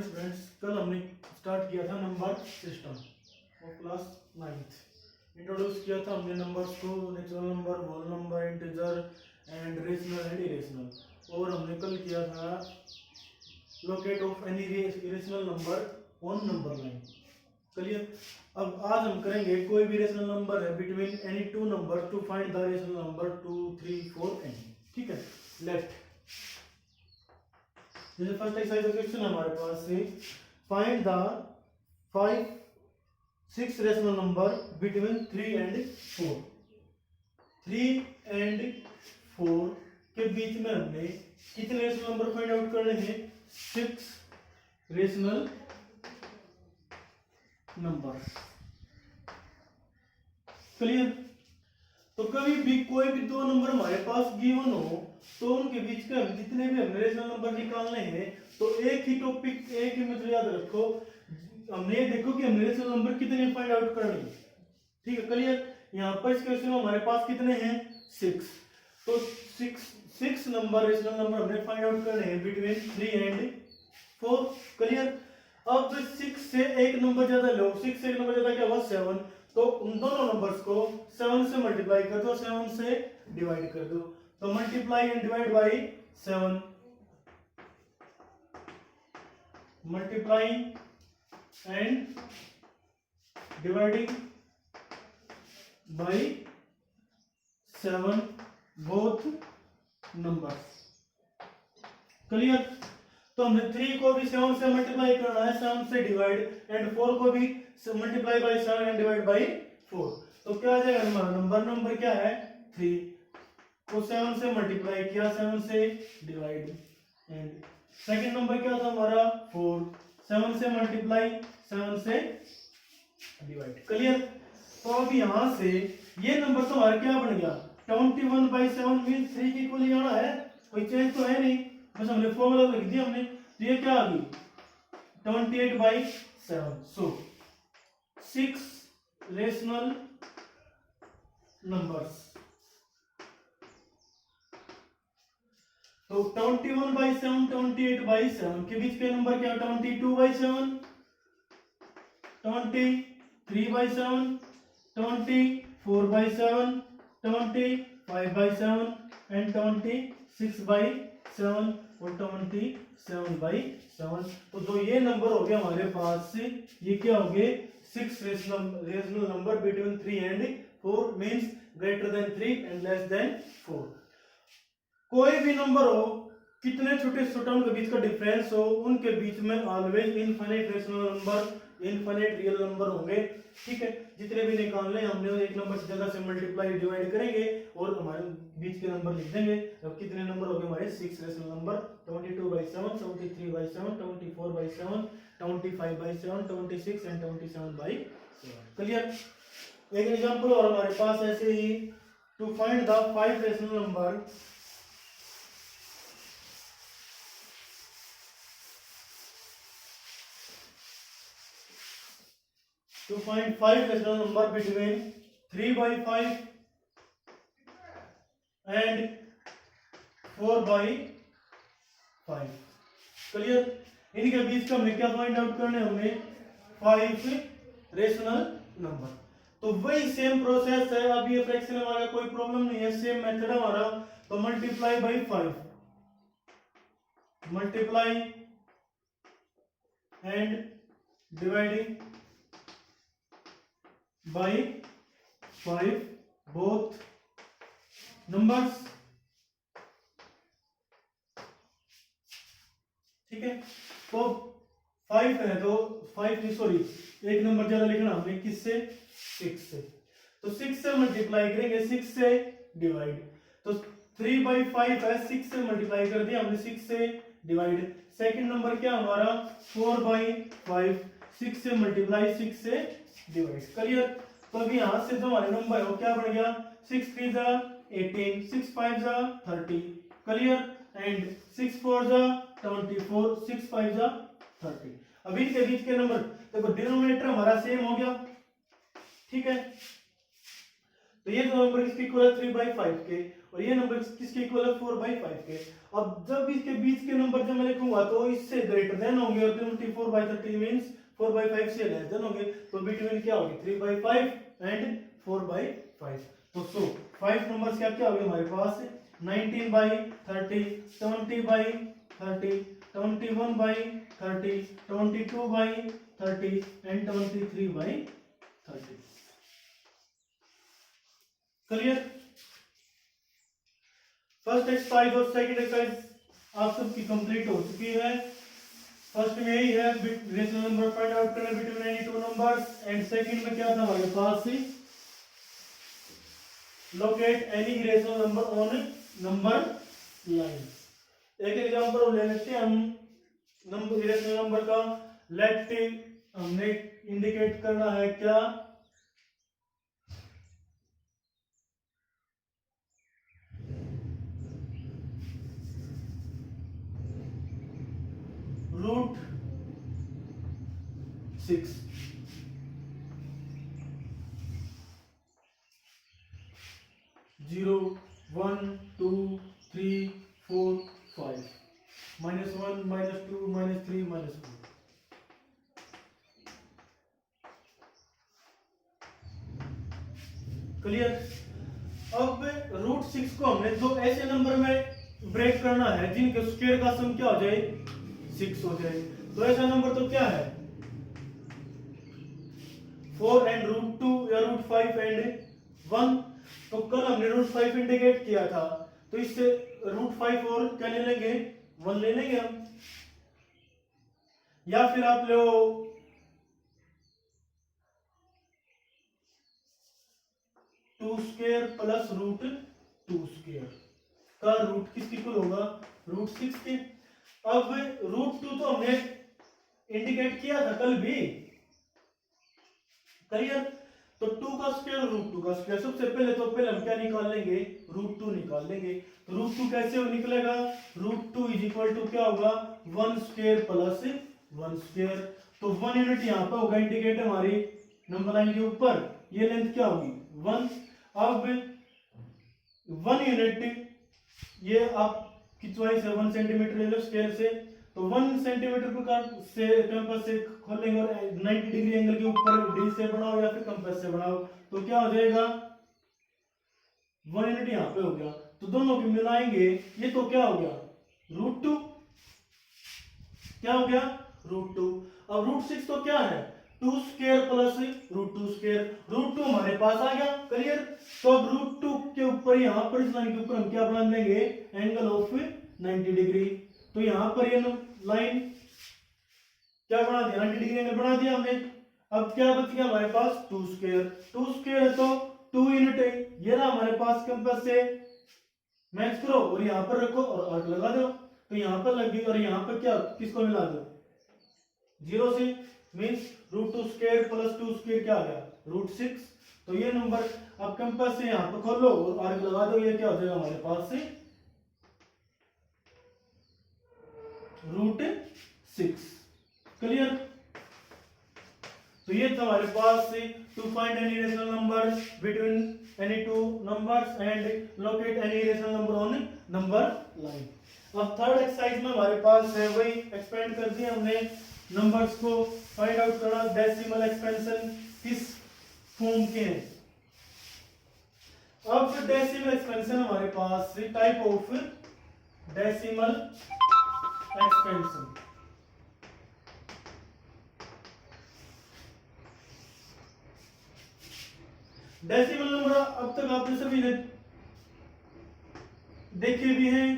Students, कल हमने start किया था नंबर सिस्टम और क्लास 9th इंट्रोड्यूस किया था हमने नंबर्स को, natural number, whole number, integer and rational and irrational. और हमने कल किया था locate of any irrational number on number line. Clear. अब आज हम करेंगे कोई भी रेशनल नंबर है between any two number to find the rational number 2 3 4 N. ठीक है। लेफ्ट जैसे फर्स्ट एक्सरसाइज का क्वेश्चन हमारे पास से find the 5 6 rational number between 3 and 4। 3 and 4 के बीच में हमने कितने रेशनल नंबर फाइंड आउट करने हैं? 6 रेशनल नंबर। क्लियर। तो कभी भी कोई भी दो नंबर हमारे पास गिवन हो तो उनके बीच के हम जितने भी हमें रेशनल नंबर निकालने हैं तो एक ही टॉपिक, एक ही मेथड याद रखो। हमने ये देखो कि हमने रेशनल नंबर कितने फाइंड आउट करने हैं। ठीक है। क्लियर। यहाँ पर इस क्वेश्चन में हमारे पास कितने हैं? 6। तो 6 नंबर रेशनल नंबर हमने फाइंड आउट करने हैं बिटवीन 3 एंड 4। क्लियर। अब 6 से एक नंबर ज्यादा लो, 6 से एक नंबर ज्यादा क्या हुआ? 7। तो उन दोनों नंबर्स को 7 से मल्टीप्लाई कर दो, 7 से डिवाइड कर दो। तो multiply and divide by 7, multiplying and dividing by 7 both numbers. Clear. तो हमने 3 को भी 7 से मल्टीप्लाई करना है, 7 से डिवाइड, एंड 4 को भी multiply by 7 and divide by 4। तो क्या आ जाएगा हमारा नंबर क्या है? 3 को 7 से मल्टीप्लाई किया, 7 से डिवाइड, एंड सेकंड नंबर क्या था हमारा? 4, 7 से मल्टीप्लाई, 7 से डिवाइड। क्लियर। तो अब यहां से ये नंबर तो हमारा क्या बन गया? 21/7 मींस 3 की इक्वल आना है, कोई चेंज तो है नहीं, बस हमने फॉर्मूला लिख दिया हमने। तो ये क्या आ गई? 28/7। सो 6 रेशनल नंबर्स। तो 21/7 28/7 के बीच के नंबर क्या? 22/7 23/7 24/7 25/7 एंड 26/7 और 27/7। तो जो ये नंबर हो गया हमारे पास से, ये क्या हो गए? 6 rational number between 3 and 4 means greater than 3 and less than 4। कोई भी नंबर हो, कितने छोटे छोटा उनके बीच का डिफरेंस हो, उनके बीच में always infinite rational number, infinite real number होंगे। ठीक है। जितने भी निकालने हमने एक नंबर से ज्यादा से मल्टीप्लाई डिवाइड करेंगे और हमारे बीच के नंबर लिख देंगे। अब कितने नंबर हो गए हमारे? 6 रेशनल नंबर। 22/7 23/7 24/7 25/7 26 एंड 27/7। क्लियर। एक एग्जांपल और हमारे पास ऐसे ही, to find the 5 rational number to find 5 rational number between 3/5 and 4/5। Clear. इनके बीच का हमें क्या फाइंड आउट करने? हमें 5 रेशनल नंबर। तो वही सेम प्रोसेस है। अब ये फ्रैक्शन हमारा कोई प्रॉब्लम नहीं है, सेम मेथड हमारा। तो multiply by 5, multiply and dividing by 5 both numbers। ठीक है। तो 5 है तो 5 नहीं, सॉरी एक नंबर ज्यादा लिखना हमने, किससे? 6 से। तो 6 से मल्टीप्लाई करेंगे, 6 से डिवाइड। तो 3/5 है, 6 से मल्टीप्लाई कर दिया हमने, 6 से डिवाइड। सेकंड नंबर क्या हमारा? 4/5, 6 से मल्टीप्लाई, 6 से डिवाइड। क्लियर। तो अभी यहां से जो हमारे नंबर है वो क्या बन गया? 6 3 जा 18, 6 5 जा 30। क्लियर। एंड 6 4 जा 24, 6 5 जा 30। अब इनके बीच के नंबर देखो, डिनोमिनेटर हमारा सेम हो गया। ठीक है। तो ये दो नंबर इसके इक्वल है 3/5 के, और ये नंबर किसके इक्वल है 4/5 के। अब जब इसके बीच के नंबर जब मैं लिखूंगा तो इससे ग्रेटर देन होंगे और 24/30 मींस 4/5 से लेस देन होंगे, तो बिटवीन क्या होगी 3/5 एंड 4/5। तो सो 5 नंबर्स क्या क्या होंगे हमारे पास 19/30, 20/30, 21/30, 22/30 एंड 23/30। क्लियर। फर्स्ट एक्सरसाइज और सेकंड एक्सरसाइज आप सबकी कंप्लीट हो चुकी है। फर्स्ट में यही है रेशनल नंबर फाइंड आउट करना between any two numbers, and second में क्या था हमारे पास locate any rational number on number line. एक एग्जांपल ले लेते हैं हम नंबर रेशनल नंबर का। लेट हमने इंडिकेट करना है क्या √6 0 1 2 3 4 5 -1 -2 -3 -4। क्लियर। अब √6 को हमने दो ऐसे नंबर में ब्रेक करना है जिनके स्क्वायर का सम क्या हो जाए 6 हो जाए। तो ऐसा नंबर तो क्या है 4 एंड √2 या √5 एंड 1। तो कल हमने √5 इंडिकेट किया था, तो इससे √5 और क्या ले लेंगे 1 ले लेंगे हम, या फिर आप लो 2 स्क्वायर प्लस √2 का रूट किसकी इक्वल होगा √6 के। अब √2 तो हमने इंडिकेट किया था कल भी। क्लियर। तो 2 का स्क्वायर √2 का स्क्वायर, सबसे पहले हम क्या निकाल लेंगे √2 निकाल लेंगे। तो √2 कैसे निकलेगा √2 इज इक्वल टू क्या होगा 1 स्क्वायर प्लस 1 स्क्वायर। तो 1 यूनिट यहाँ पे होगा इंडिकेट हमारी नंबर लाइन के ऊपर, ये लेंथ क्या होगी 1। अब 1 यूनिट ये आप की चॉइस है 1 सेंटीमीटर ले लो स्केल से। तो 1 सेंटीमीटर को से कंपास से खोलेंगे और 90 डिग्री एंगल के ऊपर डी से बनाओ या फिर कंपास से बनाओ, तो क्या हो जाएगा 1 यूनिट यहाँ पे हो गया। तो दोनों को मिलाएंगे ये तो क्या हो गया √2, क्या हो गया √2। अब √6 तो क्या है 2 स्क्वायर प्लस √2 स्क्वायर। √2 हमारे पास आ गया। क्लियर। तो अब √2 के ऊपर यहाँ पर इस लाइन के ऊपर हम क्या बना देंगे एंगल ऑफ 90 डिग्री। तो यहाँ पर ये लाइन क्या बना दिया 90 डिग्री एंगल बना दिया हमने। अब क्या बच गया हमारे पास 2 स्क्वायर। 2 स्क्वायर है तो 2 यूनिट है, ये ना हमारे पास कंपास से मैच करो और यहाँ पर रखो और आर्क लगा दो। तो यहाँ पर लगी और यहाँ पर क्या किसको मिला दो 0 से, मीन्स √2 स्क्वायर प्लस 2 स्क्वायर क्या आ गया √6। तो ये नंबर अब कंपास से यहाँ पर खोलो और आर्क लगा दो, ये क्या हो जाएगा हमारे पास से √6। क्लियर। तो ये था हमारे पास to find any rational number between any two numbers and locate any rational number on number line. अब थर्ड एक्सरसाइज में हमारे पास है वही एक्सपेंड कर दिया हमने नंबर्स को फाइंड आउट करना डेसिमल एक्सपेंशन किस फॉर्म के हैं। अब डेसिमल एक्सपेंशन हमारे पास type of decimal expansion. Decimal number अब तक आपने सभी ने देखे भी हैं।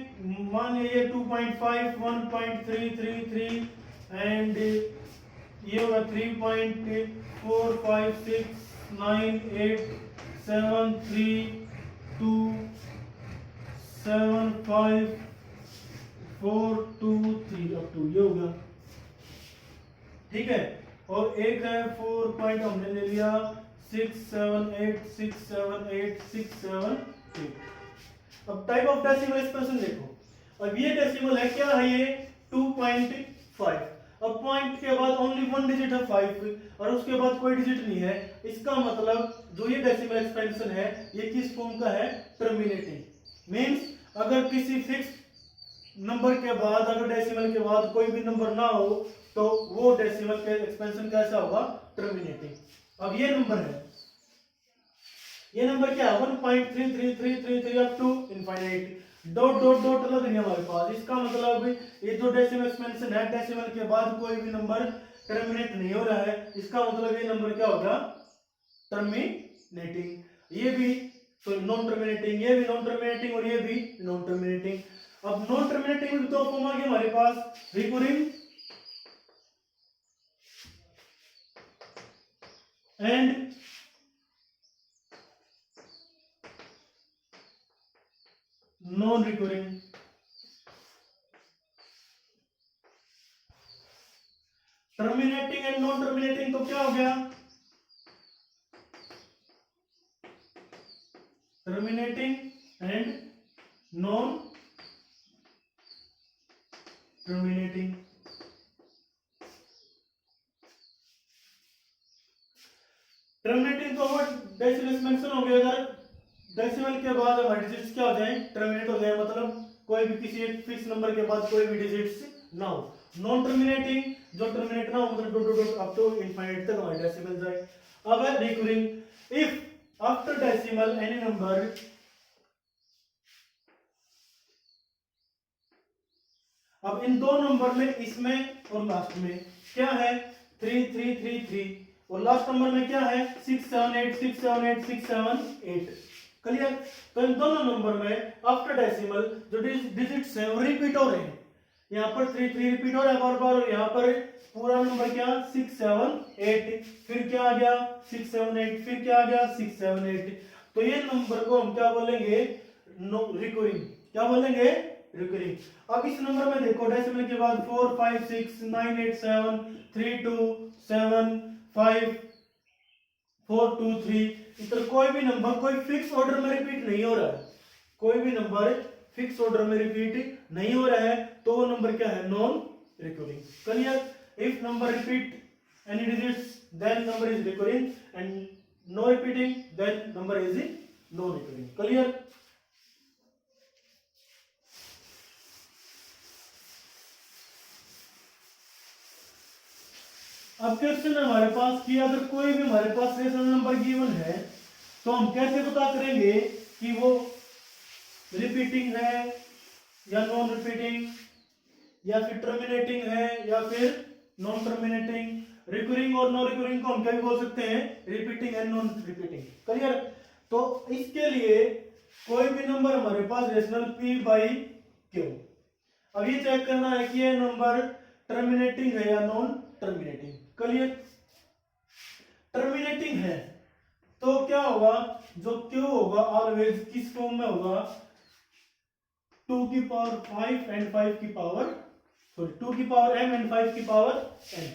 मान लीजिए 2.5 1.333 एंड ये होगा 3.4569873275423 अप टू ये होगा। ठीक है। और एक है 4 पॉइंट हमने ले लिया 678678678। अब टाइप ऑफ डेसिमल एक्सप्रेशन देखो। अब ये डेसिमल है क्या है ये 2.5। अब पॉइंट के बाद ओनली 1 डिजिट है 5 और उसके बाद कोई डिजिट नहीं है। इसका मतलब जो ये डेसिमल एक्सपेंशन है ये किस फॉर्म का है टर्मिनेटिंग। मीन्स अगर किसी फिक्स नंबर के बाद, अगर डेसिमल के बाद कोई भी नंबर ना हो तो वो डेसिमल का एक्सपेंशन कैसा होगा, टर्मिनेटिंग। अब ये नंबर है, ये नंबर क्या है 1.33333 up to infinite, dot dot dot लग रही है हमारे पास। इसका मतलब ये जो डेसिमल एक्सपेंशन है, डेसिमल के बाद कोई भी नंबर टर्मिनेट नहीं हो रहा है, इसका मतलब ये नंबर क्या होगा, टर्मिनेटिंग। ये भी तो नॉन टर्मिनेटिंग, ये भी नॉन टर्मिनेटिंग और ये भी नॉन टर्मिनेटिंग। अब नॉन टर्मिनेटिंग में दो फॉर्म आ गए हमारे पास, recurring and non recurring. Terminating and non terminating तो क्या हो गया, terminating and non terminating. Terminating तो वो डेसिमल मेंशन हो गया, अगर डेसिमल के बाद हमारे डिजिट्स क्या हो जाए, टर्मिनेट हो जाए, मतलब कोई भी किसी एक फिक्स नंबर के बाद कोई भी डिजिट्स ना हो। नॉन टर्मिनेटिंग, जो टर्मिनेट ना हो, मतलब dot dot dot up to infinite तक हमारे डेसिमल जाए। अब है recurring, if after decimal any number अब इन दो नंबर में, इसमें और लास्ट में क्या है 3333 और लास्ट नंबर में क्या है 678 678 678। क्लियर। तो इन दोनों नंबर में आफ्टर डेसिमल जो डिजिट्स हैं वो रिपीट हो रहे हैं, यहाँ पर 33 रिपीट हो रहा है बार बार, और यहाँ पर पूरा नंबर क्या 678, फिर क्या आ गया 678, फिर क्या आ गया 678। तो ये नंबर को हम क्या बोलेंगे, रिकरिंग। क्या बोलेंगे, रिकरिंग। अब इस नंबर में देखो डेसिमल के बाद 4 5 6 9 8 7 3 2 7 5 4 2 3, इधर कोई भी नंबर कोई फिक्स ऑर्डर में रिपीट नहीं हो रहा है, कोई भी नंबर फिक्स ऑर्डर में रिपीट नहीं हो रहा है, तो वो नंबर क्या है, non recurring. Clear. If number repeat any digits then number is recurring, and no repeating then number is non recurring. Clear. अब क्वेश्चन है हमारे पास कि अगर कोई भी हमारे पास रेशनल नंबर गिवन है तो हम कैसे पता करेंगे कि वो रिपीटिंग है या नॉन रिपीटिंग, या फिर टर्मिनेटिंग है या फिर नॉन टर्मिनेटिंग। रिकरिंग और नॉन रिकरिंग को हम क्या भी बोल सकते हैं, repeating and non repeating. Clear. तो इसके लिए कोई भी नंबर हमारे पास रेशनल p बाई क्यू, अब ये चेक करना है कि ये नंबर टर्मिनेटिंग है या नॉन टर्मिनेटिंग। क्लियर। टर्मिनेटिंग है तो क्या होगा, जो q होगा ऑलवेज किस फॉर्म में होगा, 2 की पावर 5 एंड 5 की पावर, सॉरी 2 की पावर m एंड 5 की power n।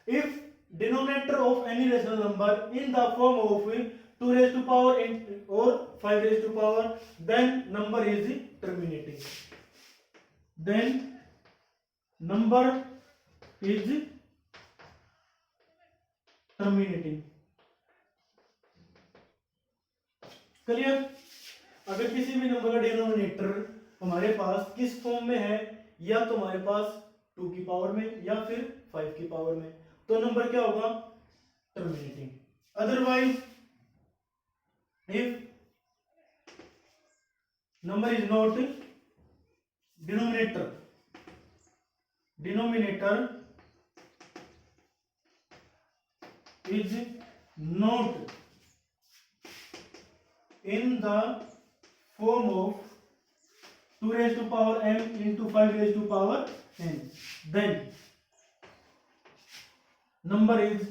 If denominator of any rational number in the form of 2 raised to power or 5 raised to power, then number is terminating, then number is terminating। Clear. अगर किसी भी number का denominator हमारे पास किस form में है, या तो हमारे पास 2 की पावर में या फिर 5 की पावर में, तो नंबर क्या होगा, terminating. Otherwise if number is not denominator is not in the form of 2 raised to power m into 5 raised to power n, then number is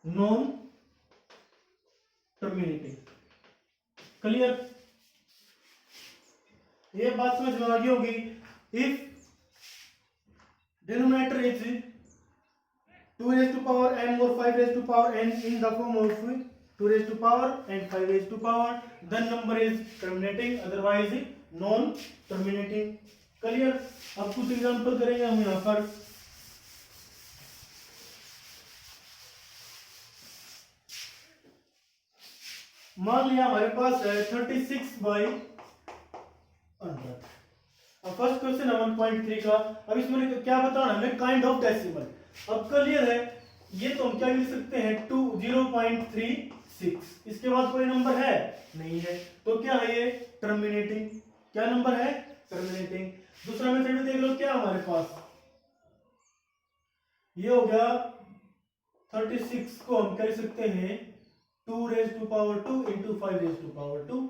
non terminating. Clear. ये बात समझ में आ गई होगी। If denominator is 2 raised to power m or 5 raised to power n in the form of 2 raised to power and 5 raised to power, then number is terminating, otherwise non terminating। Clear. अब कुछ example करेंगे हम यहाँ पर। मान लिया हमारे पास है 36/100। अब फर्स्ट क्वेश्चन है 1.3 का। अब इसमें क्या बताना है हमें, काइंड ऑफ डेसिमल। अब क्लियर है, ये तो हम क्या लिख सकते हैं 0.36। इसके बाद कोई नंबर है नहीं है, तो क्या है ये टर्मिनेटिंग। क्या नंबर है, टर्मिनेटिंग। दूसरा मेथड में देख लो क्या हमारे पास, ये हो गया 36 को हम क्या लिख सकते हैं 2^2 इंटू 5^2।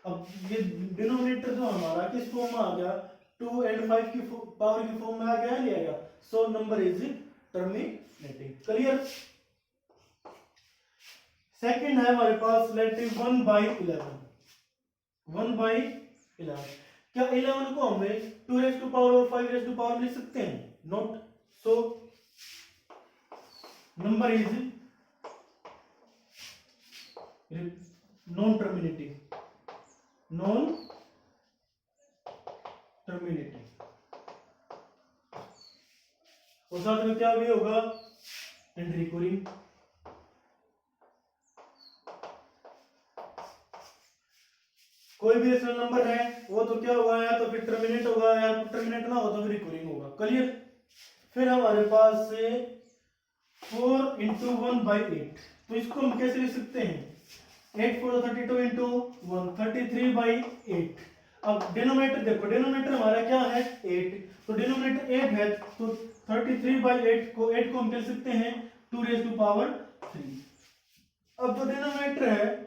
अब ये डिनोमिनेटर जो हमारा किस फॉर्म में आ गया, 2 एंड 5 की पावर की फॉर्म में आ गया, नहीं आएगा। So number is terminating. Clear. Second है हमारे पास लेट 1/11। 1/11 क्या 11 को हमें 2^2 और 5^2 में लिख सकते हैं, note. So number is non terminating, non terminating. और साथ में क्या भी होगा, एंड रिकरिंग। कोई भी रेशनल नंबर है वो तो क्या होगा, या तो फिर टर्मिनेट होगा, या टर्मिनेट ना हो तो फिर रिकरिंग होगा। क्लियर। फिर हमारे पास से 4 इंटू 1/8, तो इसको हम कैसे लिख सकते हैं, 8 4 32 इंटू 1 33/8। अब डिनोमिनेटर देखो, डिनोमिनेटर हमारा क्या है 8, तो डिनोमिनेटर 8 है, तो 33/8 को 8 को हम कह सकते हैं 2^3। अब जो डिनोमिनेटर है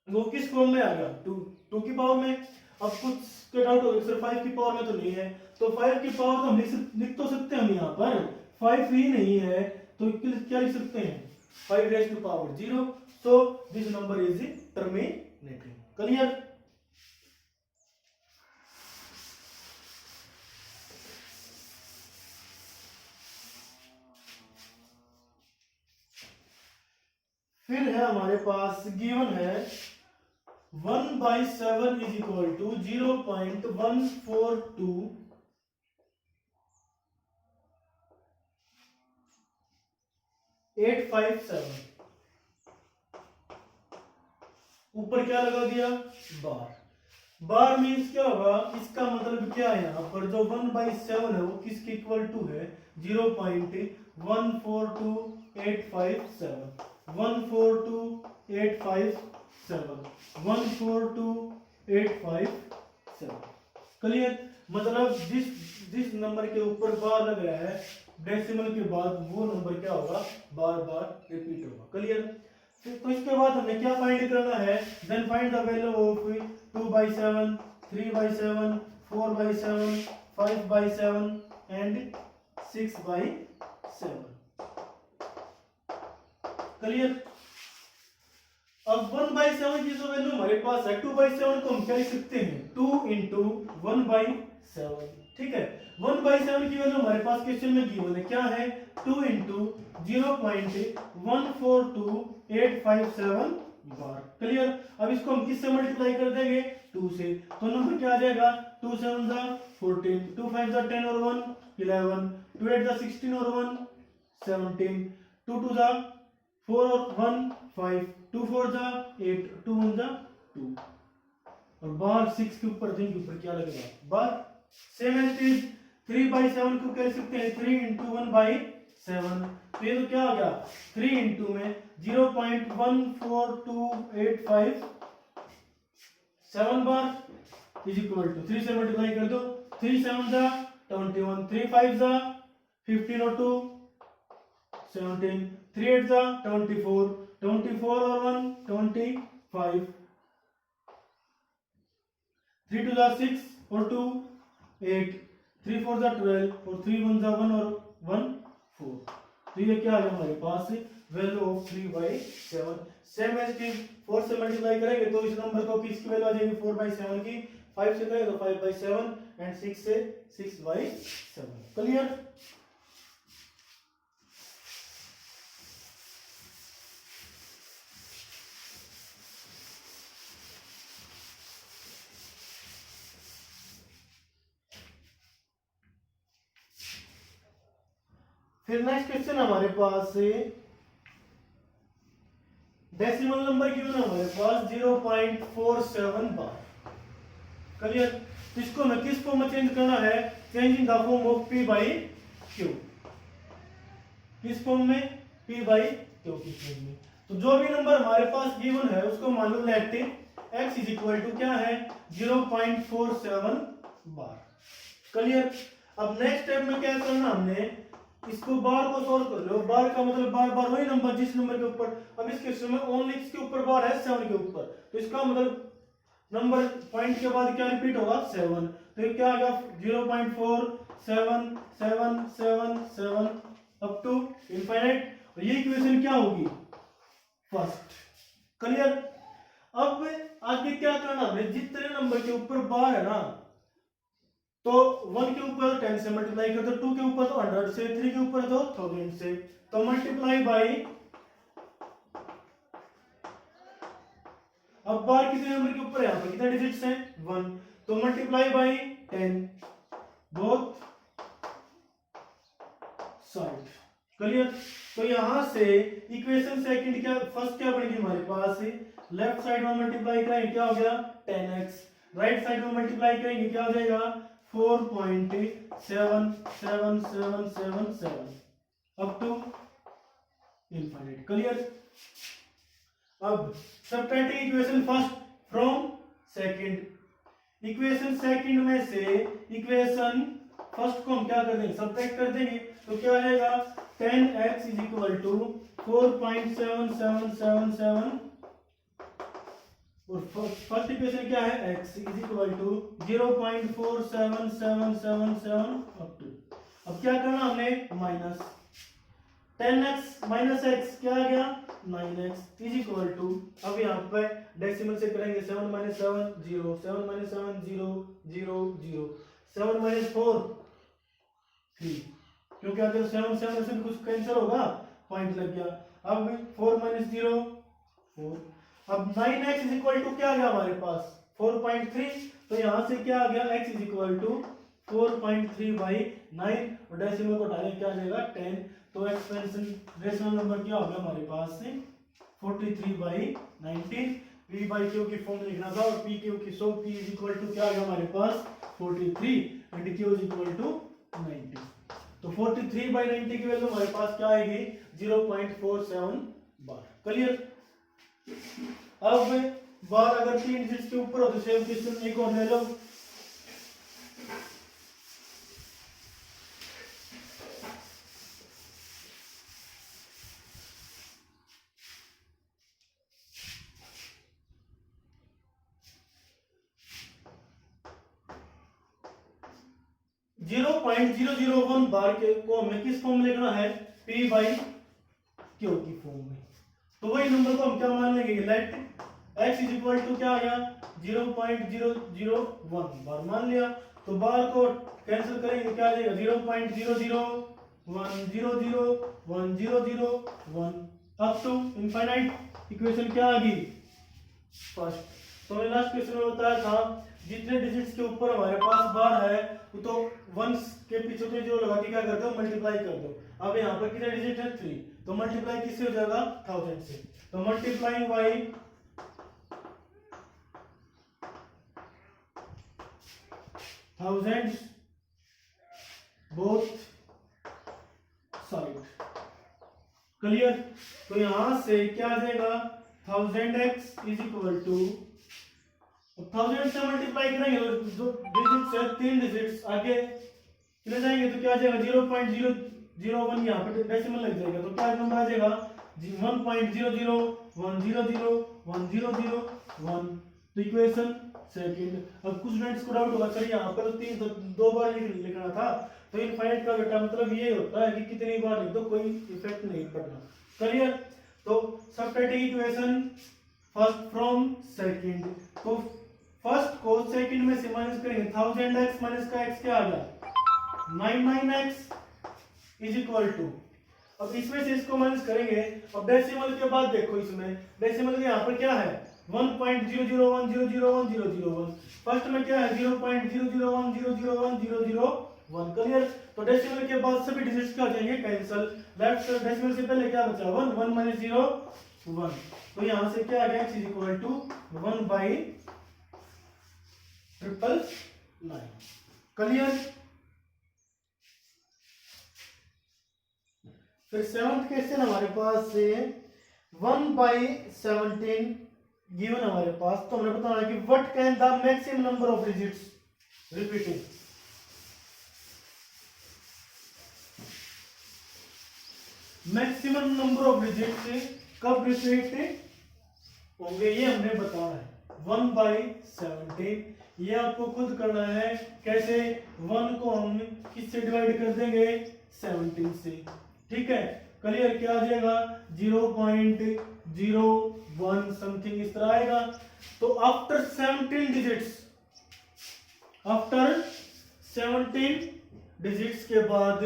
वो किस फॉर्म में आ गया, 2 की पावर में। अब कुछ के डाउट हो सर 5 की पावर में तो नहीं है, तो 5 की पावर तो हम लिख तो सकते हैं हम यहाँ पर, 5 ही नहीं है तो क्या लिख सकते हैं 5^0। So this number is terminating. Clear. फिर है हमारे पास गिवन है 1/7 इज इक्वल टू 0.142,857। ऊपर क्या लगा दिया, बार। बार मीन्स क्या होगा, इसका मतलब क्या है, यहाँ पर जो 1/7 है वो किसके इक्वल टू है 0.142,857। 142,857। क्लियर। मतलब जिस जिस नंबर के ऊपर बार लग रहा है डेसिमल के बाद, वो नंबर क्या होगा, बार बार रिपीट होगा। क्लियर। तो इसके बाद हमें क्या फाइंड करना है, then find the value of 2/7, 3/7, 4/7, 5/7 and 6/7। Clear. अब 1/7 की जो वैल्यू हमारे पास है 2/7 को हम क्या लिख सकते हैं 2 इंटू 1/7। ठीक है, 1/7 की वैल्यू हमारे पास क्वेश्चन में गिवन है, क्या है 2 इंटू 0.142,857 बार। क्लियर। अब इसको हम किससे मल्टीप्लाई कर देंगे 2 से, तो नंबर क्या आ जाएगा 2 7 14, 2 5 10 और 1 11, 2 8 16 और 1 17, 2 2 4 और 1 5, 2 4 8, 2 1 2। और बार 6 के ऊपर 3 के ऊपर क्या लगेगा बार। सेम एज इट इज 3/7 को कह सकते हैं 3 इंटू 1/7। तो ये तो क्या आ गया 3 इंटू में 0.142,857 बार इज इक्वल टू 3 से मल्टीप्लाई कर दो, 3 7 21, 3 5 15 और 2 17, 3 8 24, 24 और 1 25, 3 2 6 और 2 8, 3 4 12 और 3 1 1 और 1 4। तो ये क्या है हमारे पास वैल्यू ऑफ 3/7। सेम एज की 4 से मल्टीप्लाई करेंगे तो इस नंबर को किसकी वैल्यू आ जाएगी 4/7 की, 5 से करेंगे तो 5/7 एंड 6 से 6/7। क्लियर। फिर नेक्स्ट क्वेश्चन हमारे पास डेसिमल नंबर क्यों ना हमारे पास 0.47 बार। क्लियर? इसको हमें किस फॉर्म में चेंज करना है? Change in the form of p by q। किस फॉर्म में? p बाई q की फॉर्म में। तो जो भी नंबर हमारे पास गिवन है उसको मान लो let x is equal to क्या है? 0.47 बार। क्लियर? अब नेक्स्ट स्टेप में क्या करना हमने? इसको बार को सॉल्व कर लो। बार का मतलब बार बार वही नंबर जिस नंबर के ऊपर, अब इस केस में ओनली इसके ऊपर बार है 7 के ऊपर, तो इसका मतलब नंबर पॉइंट के बाद क्या रिपीट होगा? 7। तो ये क्या आ गया? 0.477777 अप टू इनफाइनाइट। और ये इक्वेशन क्या होगी? फर्स्ट। क्लियर? अब आगे क्या करना हमने? जितने नंबर के ऊपर बार है ना, तो 1 के ऊपर 10 से मल्टीप्लाई कर दो, 2 के ऊपर तो 100 से, 3 के ऊपर तो 1000 से, तो मल्टीप्लाई बाई। अब बार कितने नंबर के ऊपर है? यहाँ पर कितने डिजिट्स हैं? 1, तो multiply by 10 both side. Clear? तो यहां से इक्वेशन सेकंड क्या, फर्स्ट क्या बनेगी हमारे पास? लेफ्ट साइड में मल्टीप्लाई करेंगे क्या हो गया? 10x। राइट साइड में मल्टीप्लाई करेंगे क्या हो जाएगा? 4.77777 अप टू इनफाइनाइट। क्लियर? अब subtracting equation first from second. Equation second में से इक्वेशन फर्स्ट को हम क्या कर देंगे? सबट्रैक्ट कर देंगे। तो क्या आ जाएगा? 10x इज इक्वल टू 4.7777 और फर्स्ट इक्वेशन क्या है? x is equal to 0.47777 up to. अब क्या करना हमने? माइनस 10x माइनस x क्या आ गया? 9x इज इक्वल टू, अब यहाँ पे डेसिमल से करेंगे 7 माइनस 7 0, 7 माइनस 7 0 0 0, 7 माइनस 4 3, क्योंकि अगर 7 7 से कुछ कैंसिल होगा, पॉइंट लग गया। अब 4 माइनस 0 4। अब 9x इज इक्वल टू क्या आ गया हमारे पास? 4.3, तो यहाँ से क्या आ गया? x is equal to 4.3 by 9 और डेसिमल को उठाएंगे क्या आ जाएगा? 10। तो एक्सपेंशन रेशनल नंबर क्या हो गया हमारे पास से? 43 बाई 19। p बाई q की फॉर्म लिखना था और p q की, so p is equal to क्या आ गया हमारे पास? 43 and q is equal to 90। तो 43 बाई 90 की वैल्यू हमारे पास क्या आएगी? 0.47 बार। क्लियर? अब बार अगर 3 डिजिट्स के ऊपर हो तो सेम क्वेश्चन एक और ले लो। जीरो 0.001 बार के को हमें किस फॉर्म में लिखना है? p बाई क्यू की फॉर्म में। तो वही नंबर को हम क्या मान लेंगे? Let x is equal to क्या आ गया? 0.001 बार मान लिया। तो बार को कैंसिल करेंगे क्या आ जाएगा? 0.001001001 अप टू इनफाइनाइट। इक्वेशन क्या आ गई? फर्स्ट। तो मैंने लास्ट क्वेश्चन में बताया था जितने डिजिट्स के ऊपर हमारे पास बार है तो वंस के पीछे तो जो लगा के क्या कर दो? मल्टीप्लाई कर दो। अब यहाँ पर कितने डिजिट है? 3, तो मल्टीप्लाई किससे हो जाएगा? 1000 से। तो multiplying by 1000 both side. Clear? तो यहां से क्या आ जाएगा? 1000x इज इक्वल टू, 1000 से मल्टीप्लाई करेंगे तो जो डिजिट्स है 3 डिजिट्स आगे चले जाएंगे तो क्या आ जाएगा? 0.001 यहाँ पे डेसिमल लग जाएगा तो क्या नंबर आ जाएगा? 1.001001001। तो इक्वेशन सेकंड। अब कुछ स्टूडेंट्स को डाउट होगा, सर यहाँ पर तो 3 दो बार लिखना था, तो इनफाइनाइट का बेटा मतलब ये होता है कि कितनी बार लिख दो कोई इफेक्ट नहीं पड़ना। क्लियर? तो subtracting equation first from second. तो फर्स्ट को सेकंड में से माइनस करेंगे। 1000x माइनस का x क्या आ गया? 99x इज इक्वल टू, अब इसमें से इसको माइनस करेंगे। अब डेसिमल के बाद देखो, इसमें डेसिमल के यहाँ पर क्या है? 1.001001001। फर्स्ट में क्या है? 0.001001001। क्लियर? तो डेसिमल के बाद सभी डिजिट्स क्या हो जाएंगे? कैंसिल। लेफ्ट डेसिमल से पहले क्या बचा? 1 1 माइनस 0 1। तो यहां से क्या आ गया x is equal to 1/999। Clear. फिर सेवंथ क्वेश्चन हमारे पास से 1/17 गिवन हमारे पास, तो हमने बताना है कि what can the maximum number of digits repeating. Maximum number of digits कब रिपीट होंगे ये हमने बताना है। 1/17 ये आपको खुद करना है। कैसे? 1 को हम किससे डिवाइड कर देंगे? 17 से। ठीक है, क्लियर। क्या आ जाएगा? 0.01 समथिंग इस तरह आएगा। तो आफ्टर 17 डिजिट्स, आफ्टर 17 डिजिट्स के बाद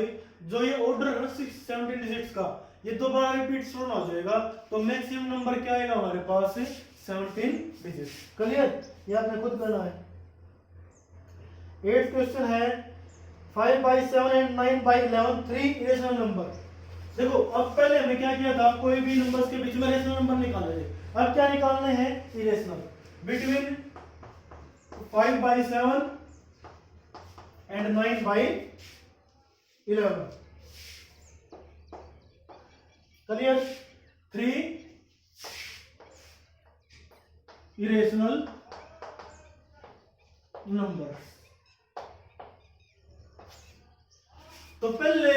जो ये ऑर्डर है 17 डिजिट्स का, ये दोबारा रिपीट होना हो जाएगा। तो मैक्सिमम नंबर क्या आएगा हमारे पास? 17 डिजिट्स। क्लियर। ये आपने खुद करना है। 8th क्वेश्चन है 5/7 एंड 9/11 3 इरेशनल नंबर। देखो, अब पहले हमने क्या किया था? कोई भी नंबर्स के बीच में रेशनल नंबर निकाले थे। अब क्या निकालने हैं? Irrational. Between 5/7 and 9/11। Clear. 3 irrational number. तो पहले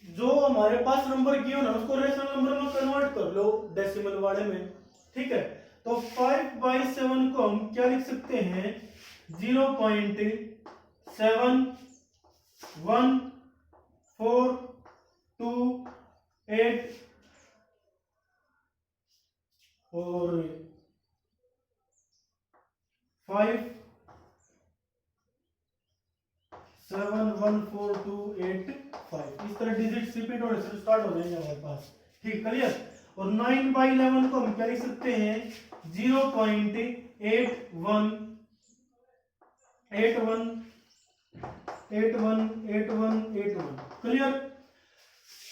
जो हमारे पास नंबर गिवन है उसको रेशनल नंबर में कन्वर्ट कर लो, डेसिमल वाले में। ठीक है, तो 5/7 को हम क्या लिख सकते हैं? 0.71428 और 5714285 इस तरह डिजिट रिपीट होने से स्टार्ट हो जाएंगे हमारे पास। ठीक, क्लियर। और 9/11 को हम क्या लिख सकते हैं? 0.8181818181। क्लियर।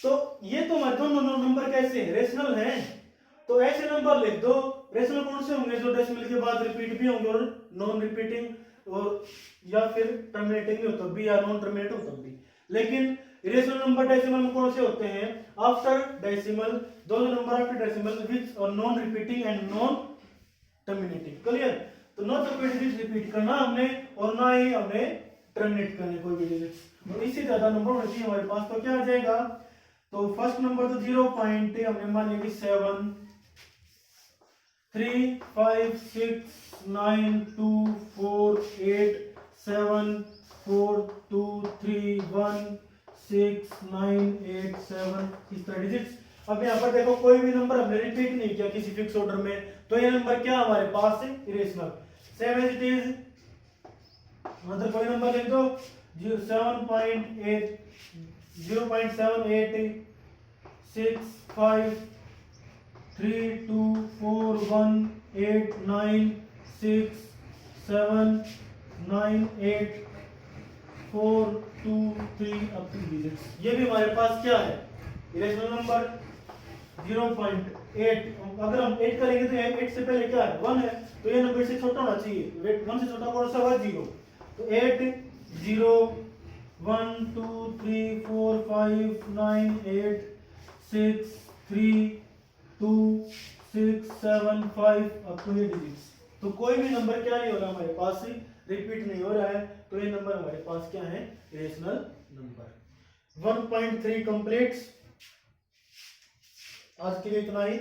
तो ये तो हमारे दोनों नंबर कैसे हैं? रेशनल हैं। तो ऐसे नंबर लिख दो। रेशनल कौन से होंगे? जो डेसिमल के बाद रिपीट भी होंगे और नॉन रिपीटिंग, और या फिर टर्मिनेटिंग भी हो तब भी, या नॉन टर्मिनेट हो तब भी। लेकिन इरेशनल नंबर डेसिमल में कौन से होते हैं? आफ्टर डेसिमल, दोनों नंबर आफ्टर डेसिमल विच और non repeating and non terminating. Clear. तो ना तो कोई डिजिट रिपीट करना हमने, और ना ही हमने टर्मिनेट करने कोई भी डिजिट। और इससे ज्यादा नंबर होना चाहिए हमारे पास। तो क्या आ जाएगा? तो फर्स्ट नंबर तो 0. हमने मान लिया कि 7 3 5 6 9 2 4 8 7 4 2 3 1 6 9 8 7 इस तरह डिजिट्स। अब यहाँ पर देखो, कोई भी नंबर हमने रिपीट नहीं किया किसी फिक्स ऑर्डर में, तो ये नंबर क्या हमारे पास है? Irrational. Same as it is, मतलब कोई नंबर लिख दो 0.78 0.7865 3 2 4 1 8 9 6 7 9 8 4 2 3 अप टू डिजिट्स। ये भी हमारे पास क्या है? Irrational number 0.8। अगर हम 8 करेंगे तो 8 से पहले क्या है? 1 है, तो ये नंबर से छोटा होना चाहिए। 1 से छोटा कौन सा हुआ? 0। तो 8 0 1 2 3 4 5 9 8 6 3 2 6 7 5 अप टू डिजिट्स। तो कोई भी नंबर क्या नहीं हो रहा हमारे पास, रिपीट नहीं हो रहा है। तो ये नंबर हमारे पास क्या है? Irrational number. 1.3 कंप्लीट्स। आज के लिए इतना ही।